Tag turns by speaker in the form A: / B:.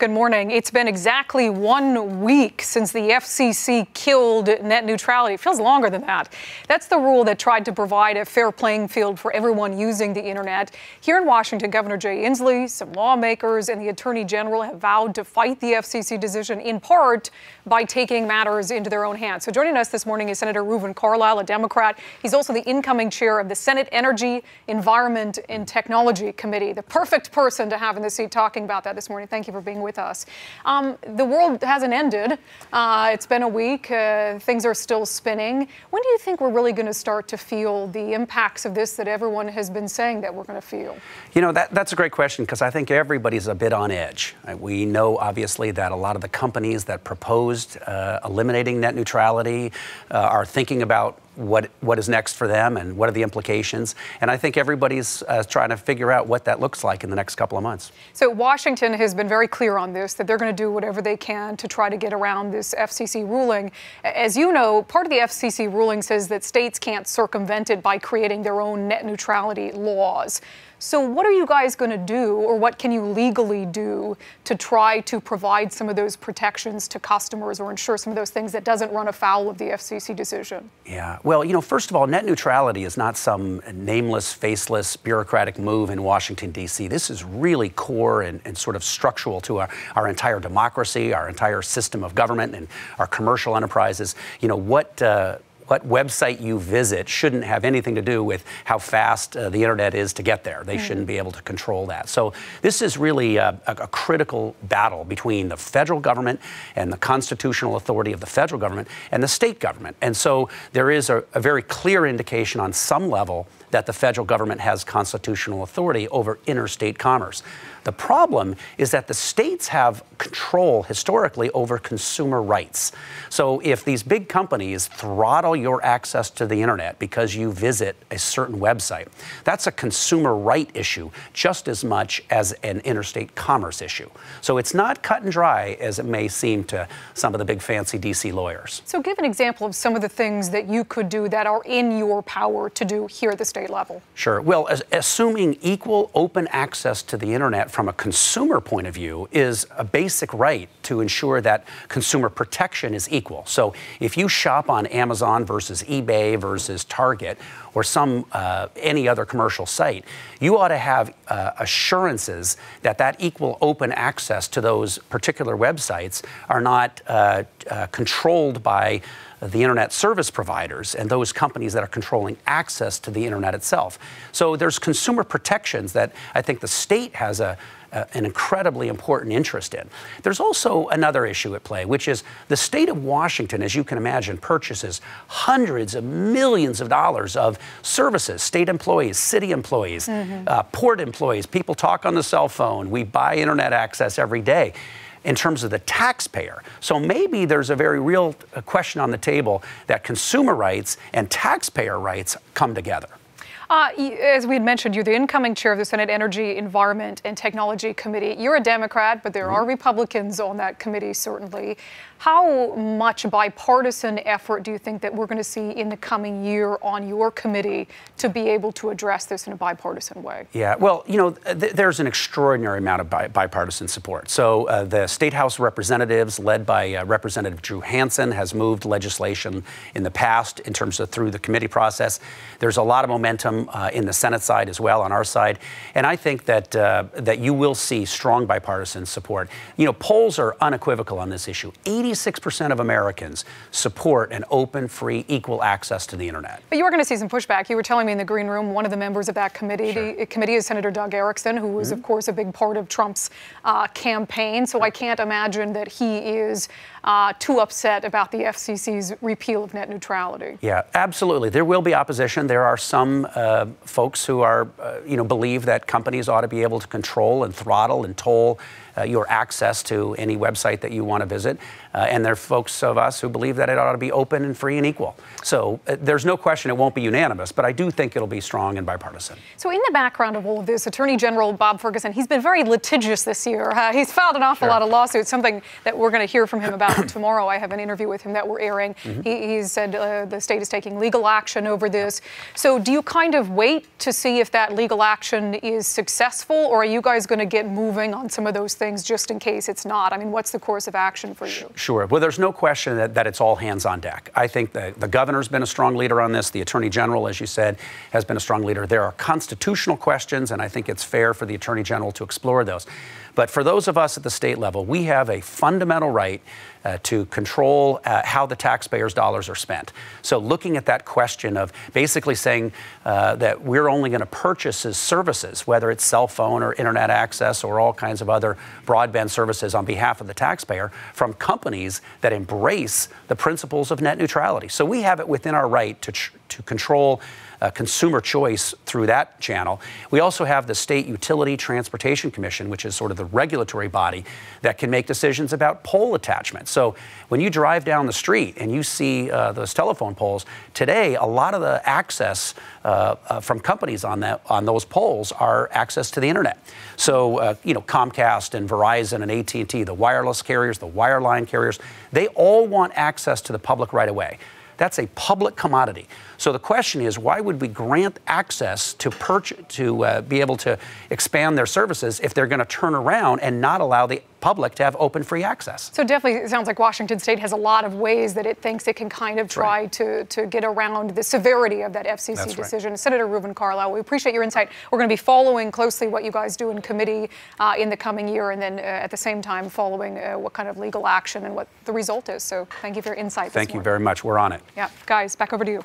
A: good morning. It's been exactly 1 week since the FCC killed net neutrality. It feels longer than that. That's the rule that tried to provide a fair playing field for everyone using the internet. Here in Washington, Governor Jay Inslee, some lawmakers, and the Attorney General have vowed to fight the FCC decision, in part by taking matters into their own hands. So joining us this morning is Senator Reuven Carlisle, a Democrat. He's also the incoming chair of the Senate Energy, Environment, and Technology Committee. The perfect person to have in the seat talking about that this morning. Thank you for being with us. The world hasn't ended. It's been a week. Things are still spinning. When do you think we're really going to start to feel the impacts of this that everyone has been saying that we're going to feel?
B: You know, that's a great question, because I think everybody's a bit on edge. We know, obviously, that a lot of the companies that proposed eliminating net neutrality are thinking about what is next for them and what are the implications. And I think everybody's trying to figure out what that looks like in the next couple of months.
A: So Washington has been very clear on this, that they're going to do whatever they can to try to get around this FCC ruling. As you know, part of the FCC ruling says that states can't circumvent it by creating their own net neutrality laws. So what are you guys going to do, or what can you legally do to try to provide some of those protections to customers or ensure some of those things that doesn't run afoul of the FCC decision?
B: Yeah, well, you know, first of all, net neutrality is not some nameless, faceless, bureaucratic move in Washington, D.C. This is really core and sort of structural to our entire democracy, our entire system of government, and our commercial enterprises. You know, what website you visit shouldn't have anything to do with how fast the internet is to get there. They shouldn't be able to control that. So this is really a critical battle between the federal government and the constitutional authority of the federal government and the state government. And so there is a very clear indication on some level that the federal government has constitutional authority over interstate commerce. The problem is that the states have control historically over consumer rights. So if these big companies throttle your access to the internet because you visit a certain website, that's a consumer right issue just as much as an interstate commerce issue. So it's not cut and dry as it may seem to some of the big fancy DC lawyers.
A: So give an example of some of the things that you could do that are in your power to do here at the state level.
B: Sure. Well, assuming equal open access to the internet from a consumer point of view is a basic right to ensure that consumer protection is equal. So if you shop on Amazon versus eBay versus Target or any other commercial site, you ought to have assurances that that equal open access to those particular websites are not controlled by the internet service providers and those companies that are controlling access to the internet itself. So there's consumer protections that I think the state has an incredibly important interest in. There's also another issue at play, which is the state of Washington, as you can imagine, purchases hundreds of millions of dollars of services, state employees, city employees, port employees. People talk on the cell phone. We buy internet access every day in terms of the taxpayer. So maybe there's a very real question on the table that consumer rights and taxpayer rights come together.
A: As we had mentioned, you're the incoming chair of the Senate Energy, Environment, and Technology Committee. You're a Democrat, but there are Republicans on that committee, certainly. How much bipartisan effort do you think that we're going to see in the coming year on your committee to be able to address this in a bipartisan way?
B: Yeah, well, you know, there's an extraordinary amount of bipartisan support. So the State House of Representatives, led by Representative Drew Hansen, has moved legislation in the past in terms of through the committee process. There's a lot of momentum in the Senate side as well, on our side. And I think that you will see strong bipartisan support. You know, polls are unequivocal on this issue. 86% of Americans support an open, free, equal access to the internet.
A: But you are going to see some pushback. You were telling me in the green room, one of the members of that committee, the committee is Senator Doug Erickson, who was, of course, a big part of Trump's campaign. So I can't imagine that he is too upset about the FCC's repeal of net neutrality.
B: Yeah, absolutely. There will be opposition. There are some folks who are, believe that companies ought to be able to control and throttle and toll your access to any website that you want to visit. And there are folks of us who believe that it ought to be open and free and equal. So there's no question it won't be unanimous, but I do think it'll be strong and bipartisan.
A: So in the background of all of this, Attorney General Bob Ferguson, he's been very litigious this year. He's filed an awful lot of lawsuits, something that we're going to hear from him about tomorrow. I have an interview with him that we're airing. He said the state is taking legal action over this. So do you kind of wait to see if that legal action is successful, or are you guys going to get moving on some of those things just in case it's not? I mean, what's the course of action for you?
B: Sure. Well, there's no question that it's all hands on deck. I think the governor's been a strong leader on this. The attorney general, as you said, has been a strong leader. There are constitutional questions, and I think it's fair for the attorney general to explore those. But for those of us at the state level, we have a fundamental right to control how the taxpayers' dollars are spent. So looking at that question of basically saying that we're only going to purchase his services, whether it's cell phone or internet access or all kinds of other broadband services on behalf of the taxpayer, from companies that embrace the principles of net neutrality. So we have it within our right to control consumer choice through that channel. We also have the State Utility Transportation Commission, which is sort of the regulatory body that can make decisions about pole attachments. So when you drive down the street and you see those telephone poles, today a lot of the access from companies on those poles are access to the internet. So you know, Comcast and Verizon and AT&T, the wireless carriers, the wireline carriers, they all want access to the public right away. That's a public commodity. So the question is, why would we grant access to be able to expand their services if they're going to turn around and not allow the public to have open free access?
A: So definitely it sounds like Washington State has a lot of ways that it thinks it can kind of try to get around the severity of that FCC decision. Right. Senator Reuben Carlisle, we appreciate your insight. We're going to be following closely what you guys do in committee in the coming year, and then at the same time following what kind of legal action and what the result is. So thank you for your insight.
B: Thank you very much. We're on it.
A: Yeah, guys, back over to you.